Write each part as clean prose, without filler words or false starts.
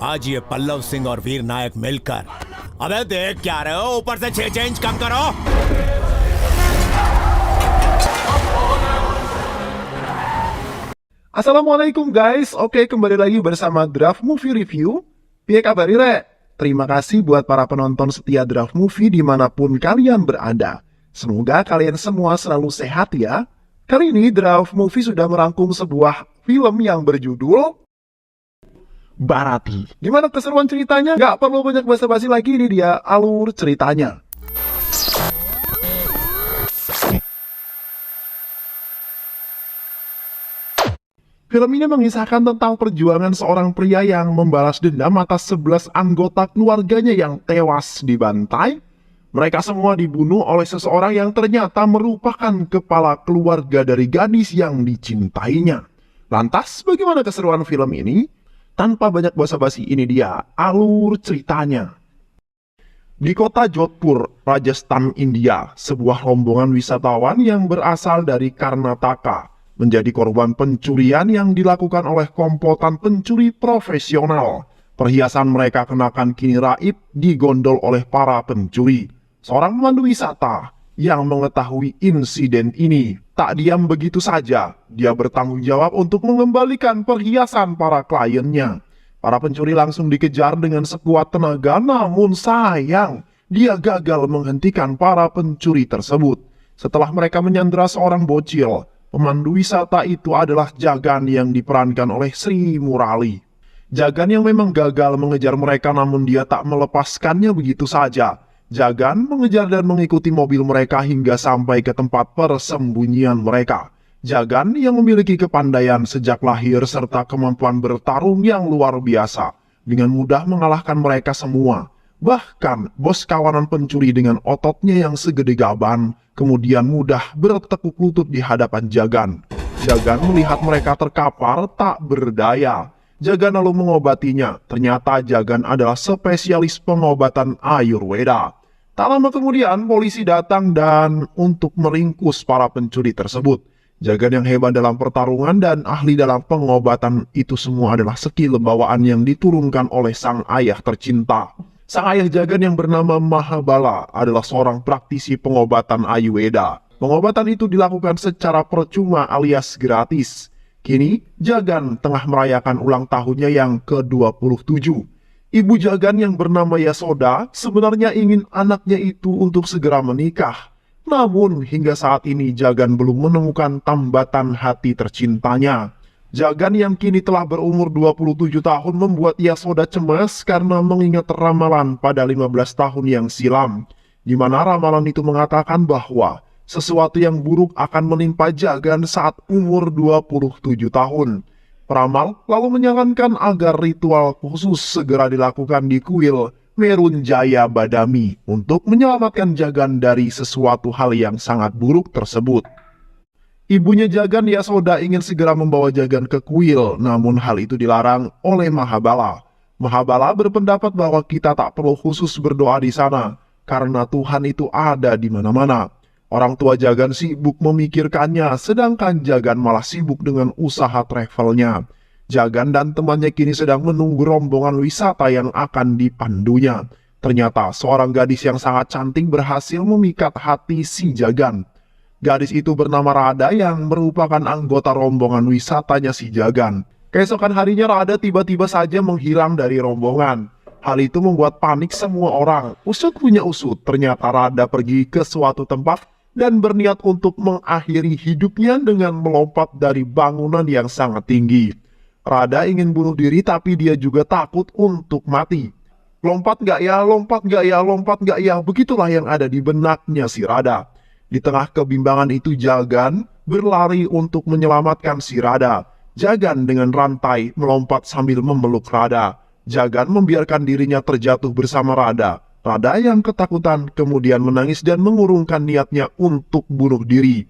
आज ये पल्लव सिंह और वीर नायक मिलकर, अबे देख क्या रहे हो, ऊपर से 6 इंच कम करो। Assalamualaikum guys, oke kembali lagi bersama Draft Movie Review. Piye kabar Re? Terima kasih buat para penonton setia Draft Movie dimanapun kalian berada. Semoga kalian semua selalu sehat ya. Kali ini Draft Movie sudah merangkum sebuah film yang berjudul Barati. Gimana keseruan ceritanya? Gak perlu banyak basa-basi lagi, ini dia alur ceritanya. Film ini mengisahkan tentang perjuangan seorang pria yang membalas dendam atas 11 anggota keluarganya yang tewas dibantai. Mereka semua dibunuh oleh seseorang yang ternyata merupakan kepala keluarga dari gadis yang dicintainya. Lantas, bagaimana keseruan film ini? Tanpa banyak basa-basi, ini dia alur ceritanya. Di kota Jodhpur, Rajasthan, India, sebuah rombongan wisatawan yang berasal dari Karnataka menjadi korban pencurian yang dilakukan oleh komplotan pencuri profesional. Perhiasan mereka kenakan kini raib digondol oleh para pencuri. Seorang pemandu wisata yang mengetahui insiden ini tak diam begitu saja. Dia bertanggung jawab untuk mengembalikan perhiasan para kliennya. Para pencuri langsung dikejar dengan sekuat tenaga, namun sayang dia gagal menghentikan para pencuri tersebut. Setelah mereka menyandera seorang bocil, pemandu wisata itu adalah Jagan yang diperankan oleh Sri Murali. Jagan yang memang gagal mengejar mereka, namun dia tak melepaskannya begitu saja. Jagan mengejar dan mengikuti mobil mereka hingga sampai ke tempat persembunyian mereka. Jagan yang memiliki kepandaian sejak lahir serta kemampuan bertarung yang luar biasa, dengan mudah mengalahkan mereka semua. Bahkan bos kawanan pencuri dengan ototnya yang segede gaban kemudian mudah bertekuk lutut di hadapan Jagan. Jagan melihat mereka terkapar tak berdaya. Jagan lalu mengobatinya. Ternyata Jagan adalah spesialis pengobatan Ayurveda. Tak lama kemudian polisi datang dan untuk meringkus para pencuri tersebut. Jagan yang hebat dalam pertarungan dan ahli dalam pengobatan itu semua adalah skill bawaan yang diturunkan oleh sang ayah tercinta. Sang ayah Jagan yang bernama Mahabala adalah seorang praktisi pengobatan Ayurveda. Pengobatan itu dilakukan secara percuma alias gratis. Kini, Jagan tengah merayakan ulang tahunnya yang ke-27. Ibu Jagan yang bernama Yasoda sebenarnya ingin anaknya itu untuk segera menikah. Namun, hingga saat ini Jagan belum menemukan tambatan hati tercintanya. Jagan yang kini telah berumur 27 tahun membuat Yasoda cemas karena mengingat ramalan pada 15 tahun yang silam, di mana ramalan itu mengatakan bahwa sesuatu yang buruk akan menimpa Jagan saat umur 27 tahun. Peramal lalu menyarankan agar ritual khusus segera dilakukan di kuil Merunjaya Badami untuk menyelamatkan Jagan dari sesuatu hal yang sangat buruk tersebut. Ibunya Jagan, Yasoda, ingin segera membawa Jagan ke kuil, namun hal itu dilarang oleh Mahabala. Mahabala berpendapat bahwa kita tak perlu khusus berdoa di sana, karena Tuhan itu ada di mana-mana. Orang tua Jagan sibuk memikirkannya, sedangkan Jagan malah sibuk dengan usaha travelnya. Jagan dan temannya kini sedang menunggu rombongan wisata yang akan dipandunya. Ternyata seorang gadis yang sangat cantik berhasil memikat hati si Jagan. Gadis itu bernama Rada yang merupakan anggota rombongan wisatanya si Jagan. Keesokan harinya Rada tiba-tiba saja menghilang dari rombongan. Hal itu membuat panik semua orang. Usut punya usut, ternyata Rada pergi ke suatu tempat dan berniat untuk mengakhiri hidupnya dengan melompat dari bangunan yang sangat tinggi. Rada ingin bunuh diri tapi dia juga takut untuk mati. Lompat gak ya, lompat gak ya, lompat gak ya, begitulah yang ada di benaknya si Rada. Di tengah kebimbangan itu Jagan berlari untuk menyelamatkan si Rada. Jagan dengan rantai melompat sambil memeluk Rada. Jagan membiarkan dirinya terjatuh bersama Rada. Rada yang ketakutan kemudian menangis dan mengurungkan niatnya untuk bunuh diri.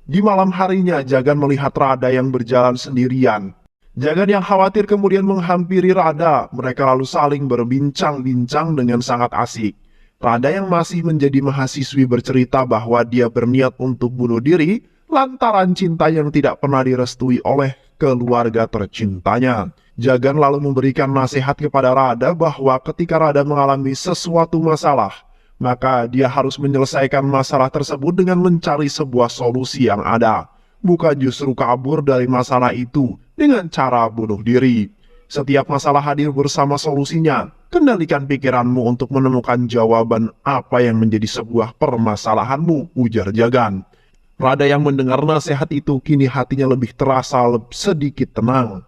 Di malam harinya Jagan melihat Rada yang berjalan sendirian. Jagan yang khawatir kemudian menghampiri Rada. Mereka lalu saling berbincang-bincang dengan sangat asik. Rada yang masih menjadi mahasiswi bercerita bahwa dia berniat untuk bunuh diri lantaran cinta yang tidak pernah direstui oleh keluarga tercintanya. Jagan lalu memberikan nasihat kepada Rada bahwa ketika Rada mengalami sesuatu masalah, maka dia harus menyelesaikan masalah tersebut dengan mencari sebuah solusi yang ada, bukan justru kabur dari masalah itu dengan cara bunuh diri. Setiap masalah hadir bersama solusinya. Kendalikan pikiranmu untuk menemukan jawaban apa yang menjadi sebuah permasalahanmu, ujar Jagan. Rada yang mendengar nasihat itu kini hatinya lebih terasa sedikit tenang.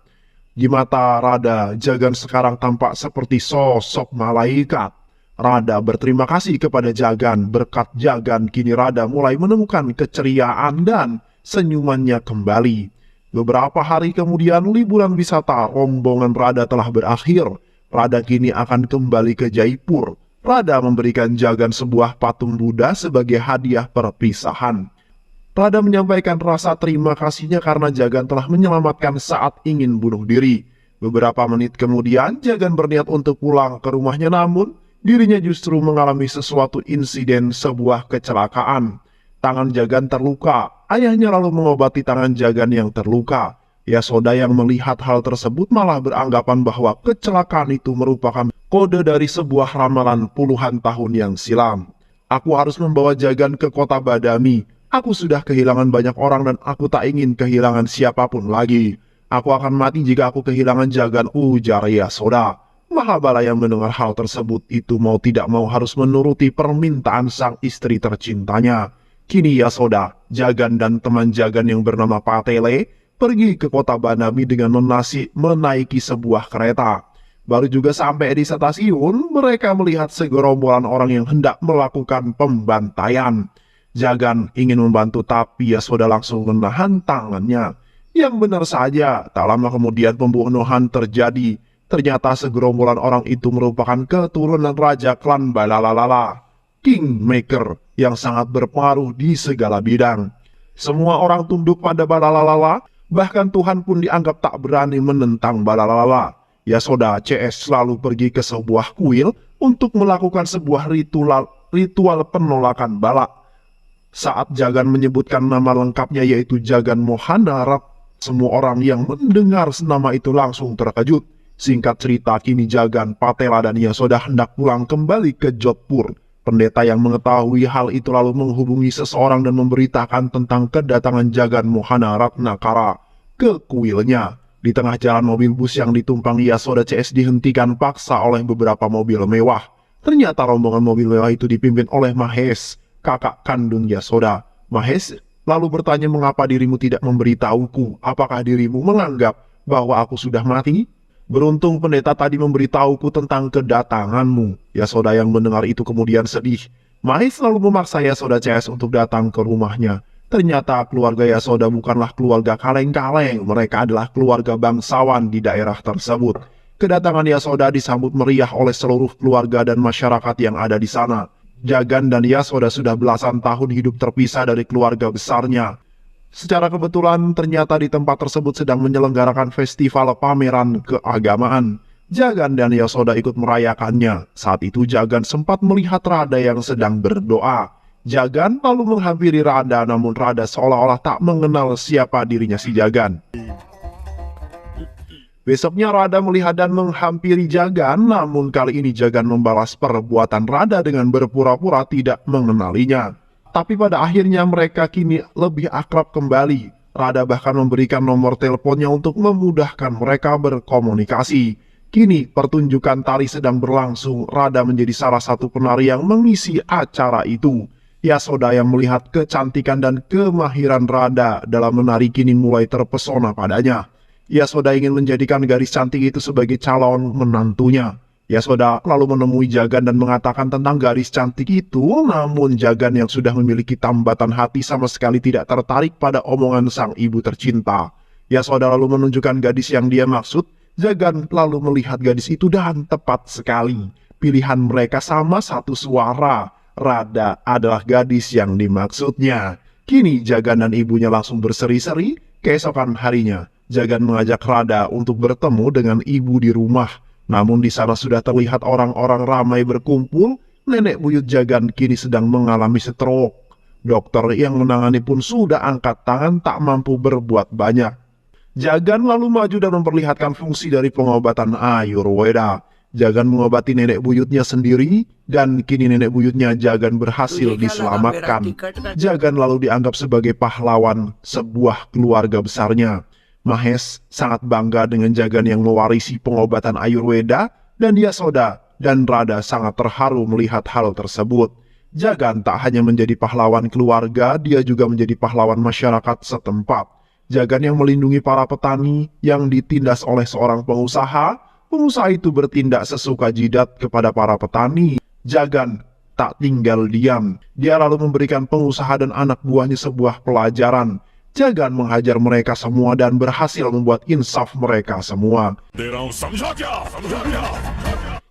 Di mata Rada, Jagan sekarang tampak seperti sosok malaikat. Rada berterima kasih kepada Jagan. Berkat Jagan, kini Rada mulai menemukan keceriaan dan senyumannya kembali. Beberapa hari kemudian, liburan wisata rombongan Rada telah berakhir. Rada kini akan kembali ke Jaipur. Rada memberikan Jagan sebuah patung Buddha sebagai hadiah perpisahan. Rada menyampaikan rasa terima kasihnya karena Jagan telah menyelamatkan saat ingin bunuh diri. Beberapa menit kemudian, Jagan berniat untuk pulang ke rumahnya, namun dirinya justru mengalami sesuatu insiden sebuah kecelakaan. Tangan Jagan terluka. Ayahnya lalu mengobati tangan Jagan yang terluka. Yasoda yang melihat hal tersebut malah beranggapan bahwa kecelakaan itu merupakan kode dari sebuah ramalan puluhan tahun yang silam. Aku harus membawa Jagan ke kota Badami. Aku sudah kehilangan banyak orang dan aku tak ingin kehilangan siapapun lagi. Aku akan mati jika aku kehilangan Jagan, ujar Yasoda. Mahabala yang mendengar hal tersebut itu mau tidak mau harus menuruti permintaan sang istri tercintanya. Kini Yasoda, Jagan dan teman Jagan yang bernama Patele pergi ke kota Badami dengan menaiki sebuah kereta. Baru juga sampai di stasiun, mereka melihat segerombolan orang yang hendak melakukan pembantaian. Jagan ingin membantu tapi Yasoda langsung menahan tangannya. Yang benar saja, tak lama kemudian pembunuhan terjadi. Ternyata segerombolan orang itu merupakan keturunan Raja Klan Balalalala, Kingmaker, yang sangat berpengaruh di segala bidang. Semua orang tunduk pada Balalalala, bahkan Tuhan pun dianggap tak berani menentang Balalalala. Yasoda CS selalu pergi ke sebuah kuil untuk melakukan sebuah ritual penolakan bala. Saat Jagan menyebutkan nama lengkapnya yaitu Jagan Mohanarat, semua orang yang mendengar nama itu langsung terkejut. Singkat cerita, kini Jagan, Patela, dan Yasoda hendak pulang kembali ke Jodhpur. Pendeta yang mengetahui hal itu lalu menghubungi seseorang dan memberitakan tentang kedatangan Jagan Mohanarat Nakara ke kuilnya. Di tengah jalan, mobil bus yang ditumpangi Yasoda CS dihentikan paksa oleh beberapa mobil mewah. Ternyata rombongan mobil mewah itu dipimpin oleh Mahesh, kakak kandung Yasoda. Mahesh lalu bertanya, mengapa dirimu tidak memberitahuku? Apakah dirimu menganggap bahwa aku sudah mati? Beruntung pendeta tadi memberitahuku tentang kedatanganmu. Yasoda yang mendengar itu kemudian sedih. Mahesh lalu memaksa Yasoda CS untuk datang ke rumahnya. Ternyata keluarga Yasoda bukanlah keluarga kaleng-kaleng. Mereka adalah keluarga bangsawan di daerah tersebut. Kedatangan Yasoda disambut meriah oleh seluruh keluarga dan masyarakat yang ada di sana. Jagan dan Yasoda sudah belasan tahun hidup terpisah dari keluarga besarnya. Secara kebetulan ternyata di tempat tersebut sedang menyelenggarakan festival pameran keagamaan. Jagan dan Yasoda ikut merayakannya. Saat itu Jagan sempat melihat Rada yang sedang berdoa. Jagan lalu menghampiri Rada, namun Rada seolah-olah tak mengenal siapa dirinya si Jagan. Besoknya Rada melihat dan menghampiri Jagan, namun kali ini Jagan membalas perbuatan Rada dengan berpura-pura tidak mengenalinya. Tapi pada akhirnya mereka kini lebih akrab kembali. Rada bahkan memberikan nomor teleponnya untuk memudahkan mereka berkomunikasi. Kini pertunjukan tari sedang berlangsung. Rada menjadi salah satu penari yang mengisi acara itu. Yasoda yang melihat kecantikan dan kemahiran Rada dalam menari kini mulai terpesona padanya. Yasoda ingin menjadikan gadis cantik itu sebagai calon menantunya. Yasoda lalu menemui Jagan dan mengatakan tentang gadis cantik itu, namun Jagan yang sudah memiliki tambatan hati sama sekali tidak tertarik pada omongan sang ibu tercinta. Yasoda lalu menunjukkan gadis yang dia maksud. Jagan lalu melihat gadis itu dan tepat sekali. Pilihan mereka sama satu suara. Rada adalah gadis yang dimaksudnya. Kini Jagan dan ibunya langsung berseri-seri. Keesokan harinya, Jagan mengajak Rada untuk bertemu dengan ibu di rumah. Namun di sana sudah terlihat orang-orang ramai berkumpul. Nenek buyut Jagan kini sedang mengalami stroke. Dokter yang menangani pun sudah angkat tangan tak mampu berbuat banyak. Jagan lalu maju dan memperlihatkan fungsi dari pengobatan Ayurveda. Jagan mengobati nenek buyutnya sendiri, dan kini nenek buyutnya Jagan berhasil diselamatkan. Jagan lalu dianggap sebagai pahlawan sebuah keluarga besarnya. Mahesh sangat bangga dengan Jagan yang mewarisi pengobatan Ayurveda, dan Yasoda dan Radha sangat terharu melihat hal tersebut. Jagan tak hanya menjadi pahlawan keluarga, dia juga menjadi pahlawan masyarakat setempat. Jagan yang melindungi para petani yang ditindas oleh seorang pengusaha. Pengusaha itu bertindak sesuka jidat kepada para petani. Jagan tak tinggal diam. Dia lalu memberikan pengusaha dan anak buahnya sebuah pelajaran. Jagan menghajar mereka semua dan berhasil membuat insaf mereka semua.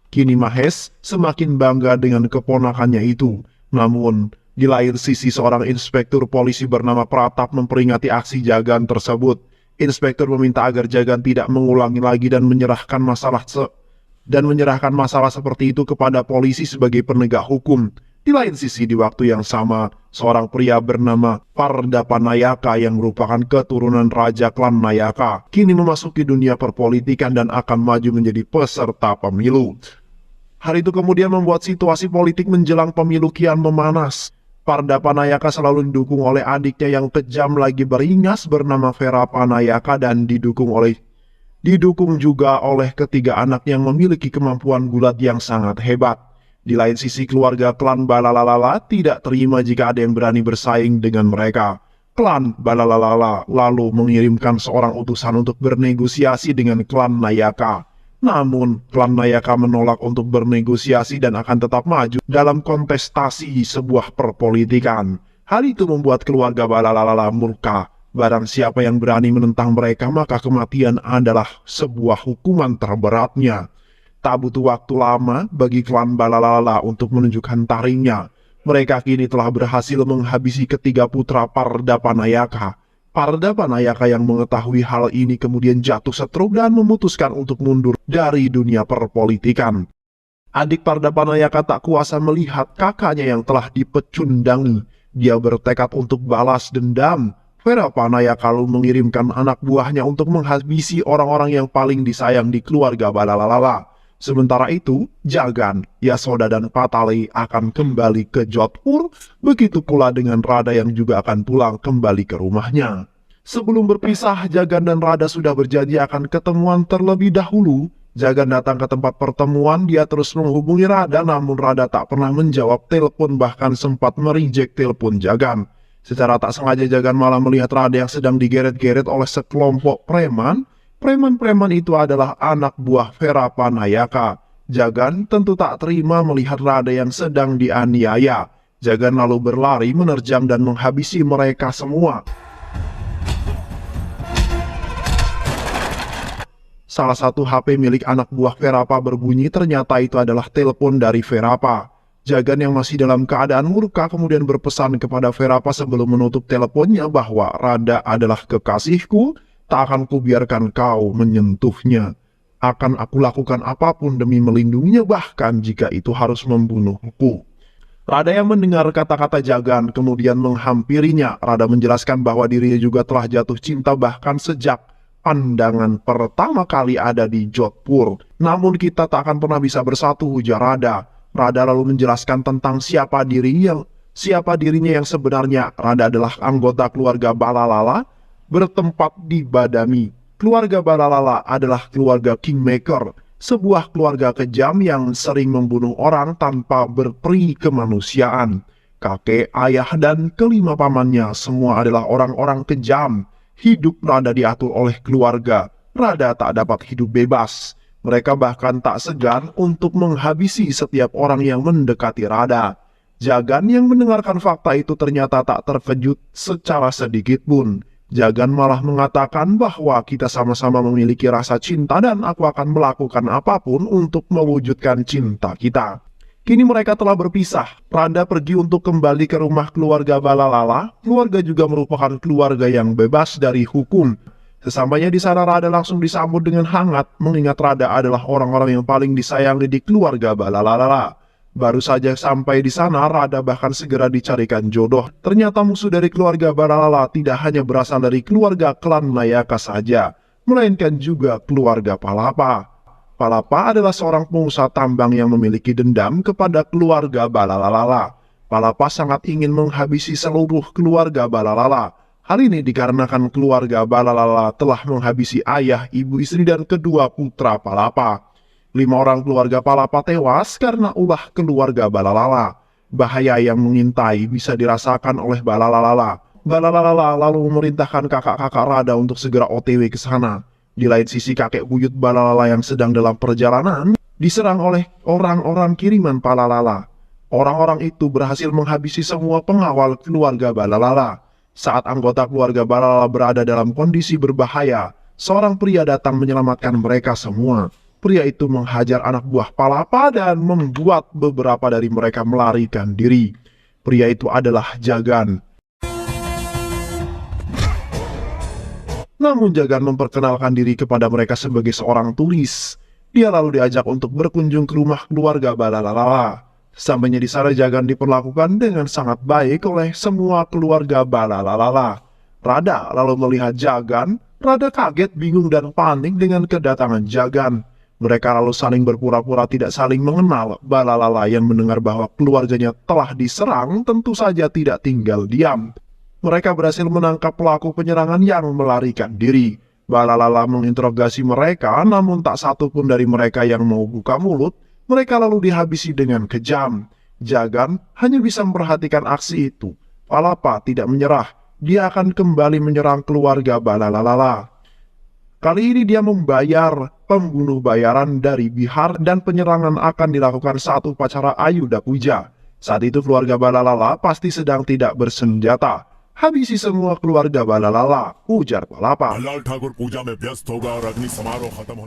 Kini Mahesh semakin bangga dengan keponakannya itu. Namun, di lain sisi seorang inspektur polisi bernama Pratap memperingati aksi Jagan tersebut. Inspektur meminta agar Jagan tidak mengulangi lagi dan menyerahkan masalah seperti itu kepada polisi sebagai penegak hukum. Di lain sisi, di waktu yang sama, seorang pria bernama Pardapa Nayaka yang merupakan keturunan Raja Klan Nayaka kini memasuki dunia perpolitikan dan akan maju menjadi peserta pemilu. Hal itu kemudian membuat situasi politik menjelang pemilu kian memanas. Pardapa Nayaka selalu didukung oleh adiknya yang kejam lagi beringas bernama Verapa Nayaka dan didukung juga oleh ketiga anak yang memiliki kemampuan gulat yang sangat hebat. Di lain sisi, keluarga klan Balalalala tidak terima jika ada yang berani bersaing dengan mereka. Klan Balalalala lalu mengirimkan seorang utusan untuk bernegosiasi dengan klan Nayaka. Namun, klan Nayaka menolak untuk bernegosiasi dan akan tetap maju dalam kontestasi sebuah perpolitikan. Hal itu membuat keluarga Balalalala murka. Barang siapa yang berani menentang mereka, maka kematian adalah sebuah hukuman terberatnya. Tak butuh waktu lama bagi klan Balalalala untuk menunjukkan taringnya. Mereka kini telah berhasil menghabisi ketiga putra Pardapa Nayaka. Pardapa Nayaka yang mengetahui hal ini kemudian jatuh stroke dan memutuskan untuk mundur dari dunia perpolitikan. Adik Pardapa Nayaka tak kuasa melihat kakaknya yang telah dipecundangi. Dia bertekad untuk balas dendam. Verapa Nayaka lalu mengirimkan anak buahnya untuk menghabisi orang-orang yang paling disayang di keluarga Balalalala. Sementara itu, Jagan, Yasoda, dan Patali akan kembali ke Jodhpur, begitu pula dengan Radha yang juga akan pulang kembali ke rumahnya. Sebelum berpisah, Jagan dan Radha sudah berjanji akan ketemuan terlebih dahulu. Jagan datang ke tempat pertemuan, dia terus menghubungi Radha, namun Radha tak pernah menjawab telepon, bahkan sempat mereject telepon Jagan. Secara tak sengaja Jagan malah melihat Radha yang sedang digeret-geret oleh sekelompok preman. Preman-preman itu adalah anak buah Verapa Nayaka. Jagan tentu tak terima melihat Radha yang sedang dianiaya. Jagan lalu berlari menerjang dan menghabisi mereka semua. Salah satu HP milik anak buah Verapa berbunyi, ternyata itu adalah telepon dari Verapa. Jagan yang masih dalam keadaan murka kemudian berpesan kepada Verapa sebelum menutup teleponnya bahwa Radha adalah kekasihku. Tak akan kubiarkan kau menyentuhnya. Akan aku lakukan apapun demi melindunginya, bahkan jika itu harus membunuhku. Radha yang mendengar kata-kata Jagan kemudian menghampirinya. Radha menjelaskan bahwa dirinya juga telah jatuh cinta bahkan sejak pandangan pertama kali ada di Jodhpur. Namun kita tak akan pernah bisa bersatu, ujar Radha. Radha lalu menjelaskan tentang siapa dirinya yang sebenarnya. Radha adalah anggota keluarga Balalala, bertempat di Badami. Keluarga Balalala adalah keluarga Kingmaker, sebuah keluarga kejam yang sering membunuh orang tanpa berperi kemanusiaan. Kakek, ayah, dan kelima pamannya semua adalah orang-orang kejam. Hidup Radha diatur oleh keluarga. Radha tak dapat hidup bebas. Mereka bahkan tak segan untuk menghabisi setiap orang yang mendekati Radha. Jagan yang mendengarkan fakta itu ternyata tak terkejut secara sedikit pun. Jagan malah mengatakan bahwa kita sama-sama memiliki rasa cinta dan aku akan melakukan apapun untuk mewujudkan cinta kita. Kini mereka telah berpisah. Radha pergi untuk kembali ke rumah keluarga Balalala. Keluarga juga merupakan keluarga yang bebas dari hukum. Sesampainya di sana, Radha langsung disambut dengan hangat, mengingat Radha adalah orang-orang yang paling disayangi di keluarga Balalala. Baru saja sampai di sana, Rada bahkan segera dicarikan jodoh. Ternyata musuh dari keluarga Balalala tidak hanya berasal dari keluarga klan Nayaka saja, melainkan juga keluarga Palapa. Palapa adalah seorang pengusaha tambang yang memiliki dendam kepada keluarga Balalala. Palapa sangat ingin menghabisi seluruh keluarga Balalala. Hal ini dikarenakan keluarga Balalala telah menghabisi ayah, ibu, istri, dan kedua putra Palapa. 5 orang keluarga Palapa tewas karena ulah keluarga Balalala. Bahaya yang mengintai bisa dirasakan oleh Balalala. Balalala lalu memerintahkan kakak-kakak Rada untuk segera OTW ke sana. Di lain sisi, kakek buyut Balalala yang sedang dalam perjalanan diserang oleh orang-orang kiriman Balalala. Orang-orang itu berhasil menghabisi semua pengawal keluarga Balalala. Saat anggota keluarga Balalala berada dalam kondisi berbahaya, seorang pria datang menyelamatkan mereka semua. Pria itu menghajar anak buah Palapa dan membuat beberapa dari mereka melarikan diri. Pria itu adalah Jagan. Namun Jagan memperkenalkan diri kepada mereka sebagai seorang turis. Dia lalu diajak untuk berkunjung ke rumah keluarga Balalala. Sampainya di sana, Jagan diperlakukan dengan sangat baik oleh semua keluarga Balalala. Rada lalu melihat Jagan. Rada kaget, bingung, dan panik dengan kedatangan Jagan. Mereka lalu saling berpura-pura tidak saling mengenal. Balalala yang mendengar bahwa keluarganya telah diserang tentu saja tidak tinggal diam. Mereka berhasil menangkap pelaku penyerangan yang melarikan diri. Balalala menginterogasi mereka, namun tak satu pun dari mereka yang mau buka mulut. Mereka lalu dihabisi dengan kejam. Jagan hanya bisa memperhatikan aksi itu. Palapa tidak menyerah. Dia akan kembali menyerang keluarga Balalala. Kali ini dia membayar pembunuh bayaran dari Bihar dan penyerangan akan dilakukan saat upacara Ayuda Puja. Saat itu keluarga Balalala pasti sedang tidak bersenjata. Habisi semua keluarga Balalala, ujar Palapa.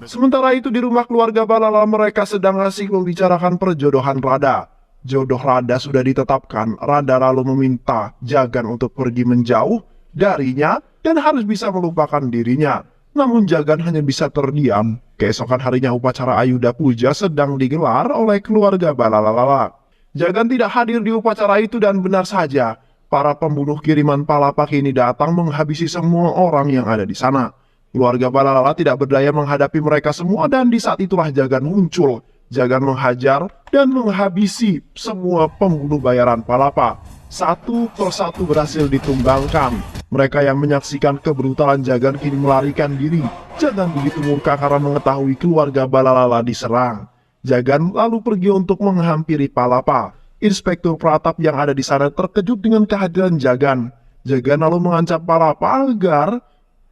Sementara itu di rumah keluarga Balalala mereka sedang asik membicarakan perjodohan Rada. Jodoh Rada sudah ditetapkan. Rada lalu meminta Jagan untuk pergi menjauh darinya dan harus bisa melupakan dirinya. Namun Jagan hanya bisa terdiam. Keesokan harinya upacara Ayuda Puja sedang digelar oleh keluarga Balalala. Jagan tidak hadir di upacara itu dan benar saja, para pembunuh kiriman Palapa kini datang menghabisi semua orang yang ada di sana. Keluarga Balalala tidak berdaya menghadapi mereka semua dan di saat itulah Jagan muncul. Jagan menghajar dan menghabisi semua pembunuh bayaran Palapa. Satu persatu berhasil ditumbangkan. Mereka yang menyaksikan kebrutalan Jagan kini melarikan diri. Jagan begitu murka karena mengetahui keluarga Balalala diserang. Jagan lalu pergi untuk menghampiri Palapa. Inspektur Pratap yang ada di sana terkejut dengan kehadiran Jagan. Jagan lalu mengancam Palapa agar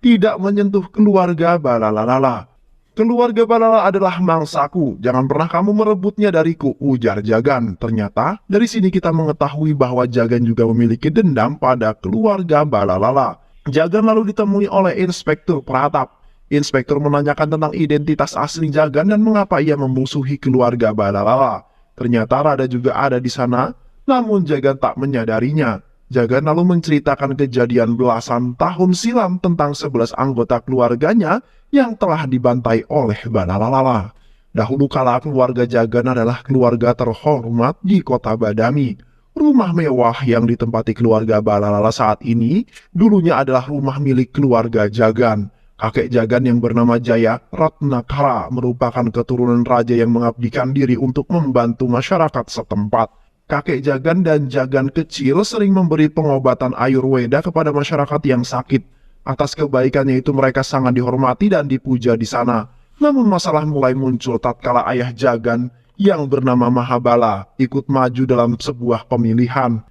tidak menyentuh keluarga Balalala. Keluarga Balalala adalah mangsaku, jangan pernah kamu merebutnya dariku, ujar Jagan. Ternyata dari sini kita mengetahui bahwa Jagan juga memiliki dendam pada keluarga Balalala. Jagan lalu ditemui oleh Inspektur Pratap. Inspektur menanyakan tentang identitas asli Jagan dan mengapa ia memusuhi keluarga Balalala. Ternyata Rada juga ada di sana, namun Jagan tak menyadarinya. Jagan lalu menceritakan kejadian belasan tahun silam tentang 11 anggota keluarganya yang telah dibantai oleh Balalala. Dahulu kala keluarga Jagan adalah keluarga terhormat di kota Badami. Rumah mewah yang ditempati keluarga Balalala saat ini dulunya adalah rumah milik keluarga Jagan. Kakek Jagan yang bernama Jaya Ratnakara merupakan keturunan raja yang mengabdikan diri untuk membantu masyarakat setempat. Kakek Jagan dan Jagan kecil sering memberi pengobatan Ayurweda kepada masyarakat yang sakit. Atas kebaikannya itu mereka sangat dihormati dan dipuja di sana. Namun masalah mulai muncul tatkala ayah Jagan yang bernama Mahabala ikut maju dalam sebuah pemilihan.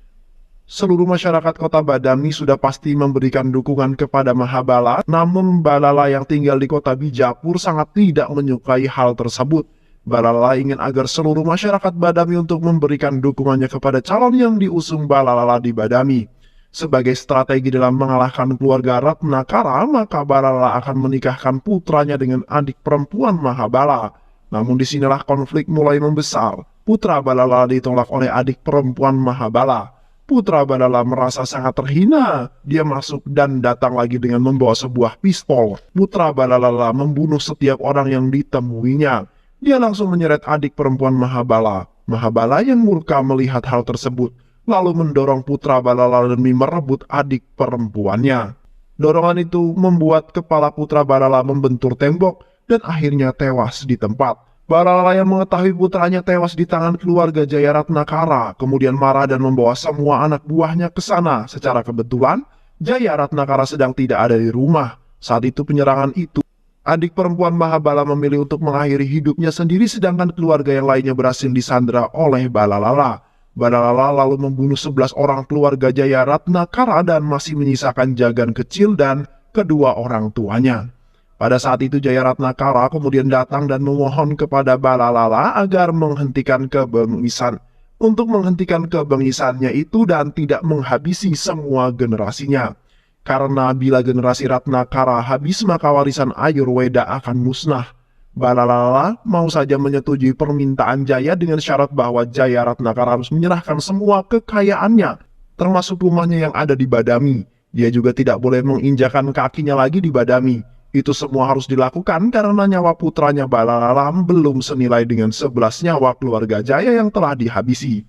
Seluruh masyarakat kota Badami sudah pasti memberikan dukungan kepada Mahabala, namun Balala yang tinggal di kota Bijapur sangat tidak menyukai hal tersebut. Balalala ingin agar seluruh masyarakat Badami untuk memberikan dukungannya kepada calon yang diusung Balalala di Badami. Sebagai strategi dalam mengalahkan keluarga Ratnakara, maka Balalala akan menikahkan putranya dengan adik perempuan Mahabala. Namun disinilah konflik mulai membesar. Putra Balalala ditolak oleh adik perempuan Mahabala. Putra Balalala merasa sangat terhina. Dia masuk dan datang lagi dengan membawa sebuah pistol. Putra Balalala membunuh setiap orang yang ditemuinya. Dia langsung menyeret adik perempuan Mahabala. Mahabala yang murka melihat hal tersebut, lalu mendorong putra Balala demi merebut adik perempuannya. Dorongan itu membuat kepala putra Balala membentur tembok dan akhirnya tewas di tempat. Balala yang mengetahui putranya tewas di tangan keluarga Jayaratnakara, kemudian marah dan membawa semua anak buahnya ke sana. Secara kebetulan, Jayaratnakara sedang tidak ada di rumah. Saat itu penyerangan itu, adik perempuan Mahabala memilih untuk mengakhiri hidupnya sendiri, sedangkan keluarga yang lainnya berhasil disandra oleh Balalala. Balalala lalu membunuh 11 orang keluarga Jayaratnakara dan masih menyisakan Jagan kecil dan kedua orang tuanya. Pada saat itu Jayaratnakara kemudian datang dan memohon kepada Balalala agar menghentikan kebengisan. Untuk menghentikan kebengisannya itu dan tidak menghabisi semua generasinya. Karena bila generasi Ratnakara habis maka warisan Ayurweda akan musnah. Balalala mau saja menyetujui permintaan Jaya dengan syarat bahwa Jayaratnakara harus menyerahkan semua kekayaannya, termasuk rumahnya yang ada di Badami. Dia juga tidak boleh menginjakan kakinya lagi di Badami. Itu semua harus dilakukan karena nyawa putranya Balalala belum senilai dengan 11 nyawa keluarga Jaya yang telah dihabisi.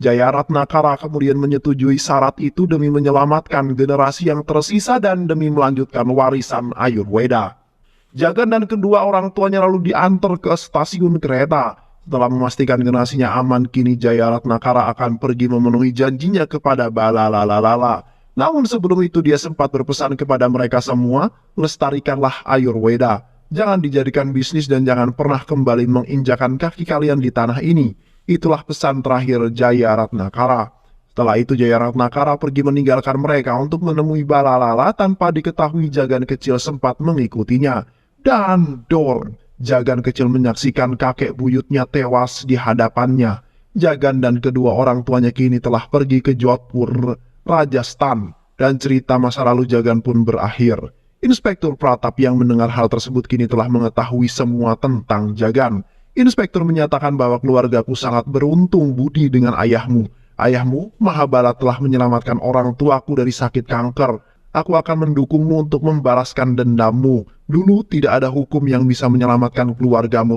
Jayaratnakara kemudian menyetujui syarat itu demi menyelamatkan generasi yang tersisa dan demi melanjutkan warisan Ayurweda. Jagan dan kedua orang tuanya lalu diantar ke stasiun kereta. Setelah memastikan generasinya aman, kini Jayaratnakara akan pergi memenuhi janjinya kepada Balalala. Namun sebelum itu dia sempat berpesan kepada mereka semua, lestarikanlah Ayurweda. Jangan dijadikan bisnis dan jangan pernah kembali menginjakan kaki kalian di tanah ini. Itulah pesan terakhir Jayaratnakara. Setelah itu Jayaratnakara pergi meninggalkan mereka untuk menemui Balalala tanpa diketahui Jagan kecil sempat mengikutinya. Dan dor, Jagan kecil menyaksikan kakek buyutnya tewas di hadapannya. Jagan dan kedua orang tuanya kini telah pergi ke Jodhpur, Rajasthan, dan cerita masa lalu Jagan pun berakhir. Inspektur Pratap yang mendengar hal tersebut kini telah mengetahui semua tentang Jagan. Inspektur menyatakan bahwa keluargaku sangat beruntung budi dengan ayahmu. Ayahmu, Mahabala, telah menyelamatkan orang tuaku dari sakit kanker. Aku akan mendukungmu untuk membalaskan dendammu. Dulu tidak ada hukum yang bisa menyelamatkan keluargamu,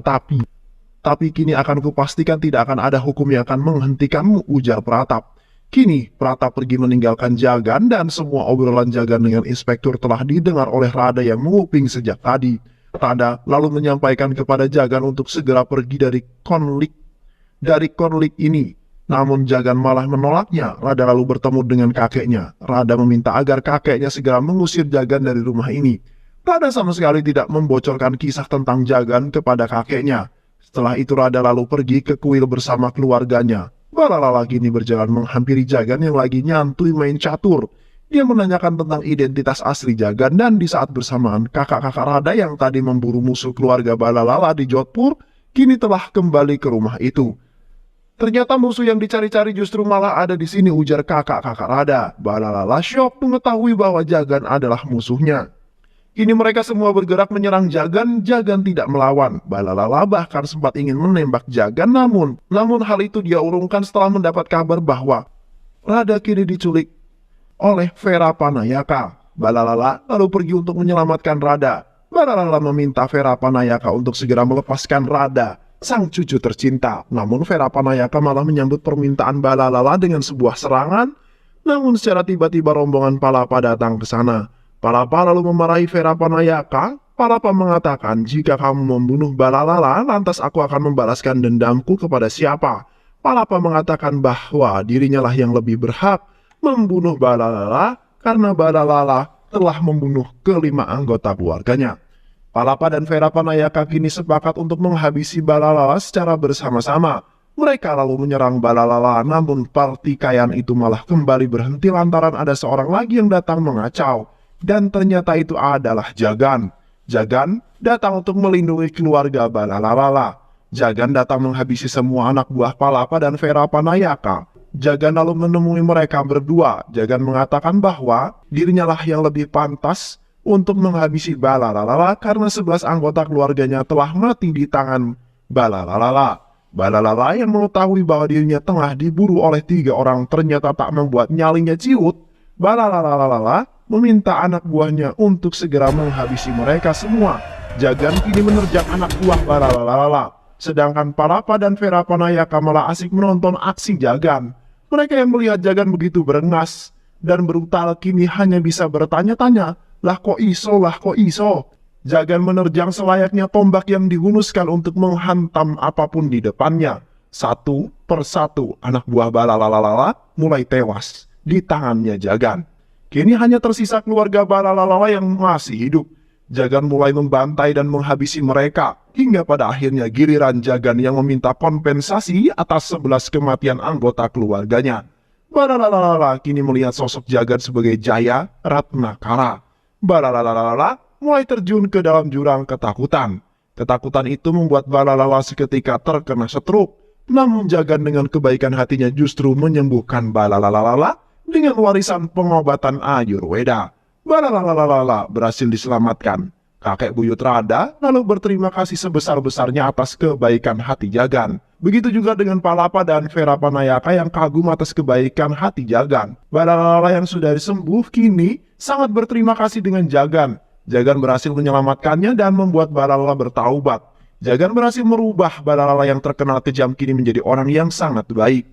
tapi kini akan kupastikan tidak akan ada hukum yang akan menghentikanmu, ujar Pratap. Kini, Pratap pergi meninggalkan Jagan dan semua obrolan Jagan dengan inspektur telah didengar oleh Rada yang menguping sejak tadi. Rada lalu menyampaikan kepada Jagan untuk segera pergi dari konflik ini. Namun Jagan malah menolaknya. Rada lalu bertemu dengan kakeknya. Rada meminta agar kakeknya segera mengusir Jagan dari rumah ini. Rada sama sekali tidak membocorkan kisah tentang Jagan kepada kakeknya. Setelah itu Rada lalu pergi ke kuil bersama keluarganya. Balalala kini berjalan menghampiri Jagan yang lagi nyantui main catur. Dia menanyakan tentang identitas asli Jagan dan di saat bersamaan kakak-kakak Rada yang tadi memburu musuh keluarga Balalala di Jodhpur kini telah kembali ke rumah itu. Ternyata musuh yang dicari-cari justru malah ada di sini, ujar kakak-kakak Rada. Balalala syok mengetahui bahwa Jagan adalah musuhnya. Kini mereka semua bergerak menyerang Jagan. Jagan tidak melawan. Balalala bahkan sempat ingin menembak Jagan, namun hal itu dia urungkan setelah mendapat kabar bahwa Rada kini diculik oleh Verapanayaka. Balalala lalu pergi untuk menyelamatkan Rada. Balalala meminta Verapanayaka untuk segera melepaskan Rada, sang cucu tercinta. Namun Verapanayaka malah menyambut permintaan Balalala dengan sebuah serangan. Namun secara tiba-tiba rombongan Palapa datang ke sana. Palapa lalu memarahi Verapanayaka. Palapa mengatakan, jika kamu membunuh Balalala, lantas aku akan membalaskan dendamku kepada siapa? Palapa mengatakan bahwa dirinya lah yang lebih berhak membunuh Balalala karena Balalala telah membunuh kelima anggota keluarganya. Palapa dan Verapanayaka kini sepakat untuk menghabisi Balalala secara bersama-sama. Mereka lalu menyerang Balalala, namun pertikaian itu malah kembali berhenti lantaran ada seorang lagi yang datang mengacau. Dan ternyata itu adalah Jagan. Jagan datang untuk melindungi keluarga Balalala. Jagan datang menghabisi semua anak buah Palapa dan Verapanayaka. Jagan lalu menemui mereka berdua. Jagan mengatakan bahwa dirinya lah yang lebih pantas untuk menghabisi Balalala karena 11 anggota keluarganya telah mati di tangan Balalala. Balalala yang mengetahui bahwa dirinya tengah diburu oleh 3 orang ternyata tak membuat nyalinya ciut. Balalala meminta anak buahnya untuk segera menghabisi mereka semua. Jagan kini menerjang anak buah Balalala. sedangkan Palapa dan Vera Panayaka malah asik menonton aksi Jagan. Mereka yang melihat Jagan begitu berengas dan brutal kini hanya bisa bertanya-tanya, lah kok iso, lah kok iso. Jagan menerjang selayaknya tombak yang dihunuskan untuk menghantam apapun di depannya. Satu persatu anak buah Balalalala mulai tewas di tangannya Jagan. Kini hanya tersisa keluarga Balalalala yang masih hidup. Jagan mulai membantai dan menghabisi mereka, hingga pada akhirnya giliran Jagan yang meminta kompensasi atas 11 kematian anggota keluarganya. Balalalala kini melihat sosok Jagan sebagai Jaya Ratnakara. Balalalala mulai terjun ke dalam jurang ketakutan. Ketakutan itu membuat Balalala seketika terkena stroke. Namun Jagan dengan kebaikan hatinya justru menyembuhkan Balalalala dengan warisan pengobatan Ayurweda. Balalalala berhasil diselamatkan. Kakek buyut Rada lalu berterima kasih sebesar-besarnya atas kebaikan hati Jagan. Begitu juga dengan Palapa dan Vera Panayaka yang kagum atas kebaikan hati Jagan. Balalalala yang sudah sembuh kini sangat berterima kasih dengan Jagan. Jagan berhasil menyelamatkannya dan membuat Balalala bertaubat. Jagan berhasil merubah Balalala yang terkenal kejam kini menjadi orang yang sangat baik.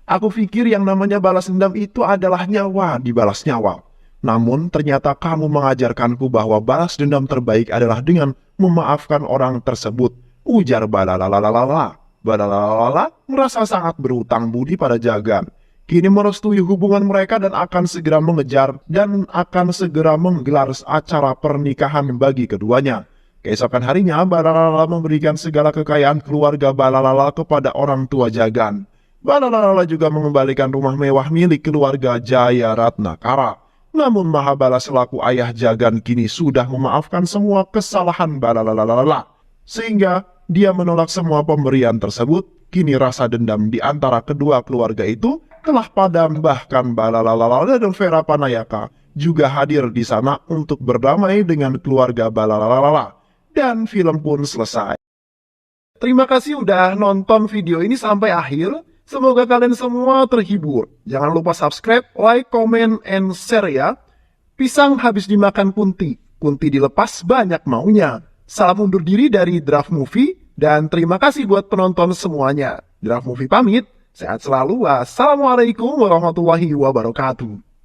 Aku pikir yang namanya balas dendam itu adalah nyawa dibalas nyawa. Namun ternyata kamu mengajarkanku bahwa balas dendam terbaik adalah dengan memaafkan orang tersebut, ujar Balalalala. Balalalala merasa sangat berhutang budi pada Jagan. Kini merestui hubungan mereka dan akan segera mengejar dan akan segera menggelar acara pernikahan bagi keduanya. Keesokan harinya, Balalala memberikan segala kekayaan keluarga Balalala kepada orang tua Jagan. Balalala juga mengembalikan rumah mewah milik keluarga Jaya Ratnakara. Namun Mahabala selaku ayah Jagan kini sudah memaafkan semua kesalahan Balalalala. Sehingga dia menolak semua pemberian tersebut. Kini rasa dendam di antara kedua keluarga itu telah padam, bahkan Balalalala dan Vera Panayaka juga hadir di sana untuk berdamai dengan keluarga Balalalala. Dan film pun selesai. Terima kasih udah nonton video ini sampai akhir. Semoga kalian semua terhibur. Jangan lupa subscribe, like, comment, and share ya. Pisang habis dimakan kunti. Kunti dilepas banyak maunya. Salam undur diri dari Draft Movie. Dan terima kasih buat penonton semuanya. Draft Movie pamit. Sehat selalu. Wassalamualaikum warahmatullahi wabarakatuh.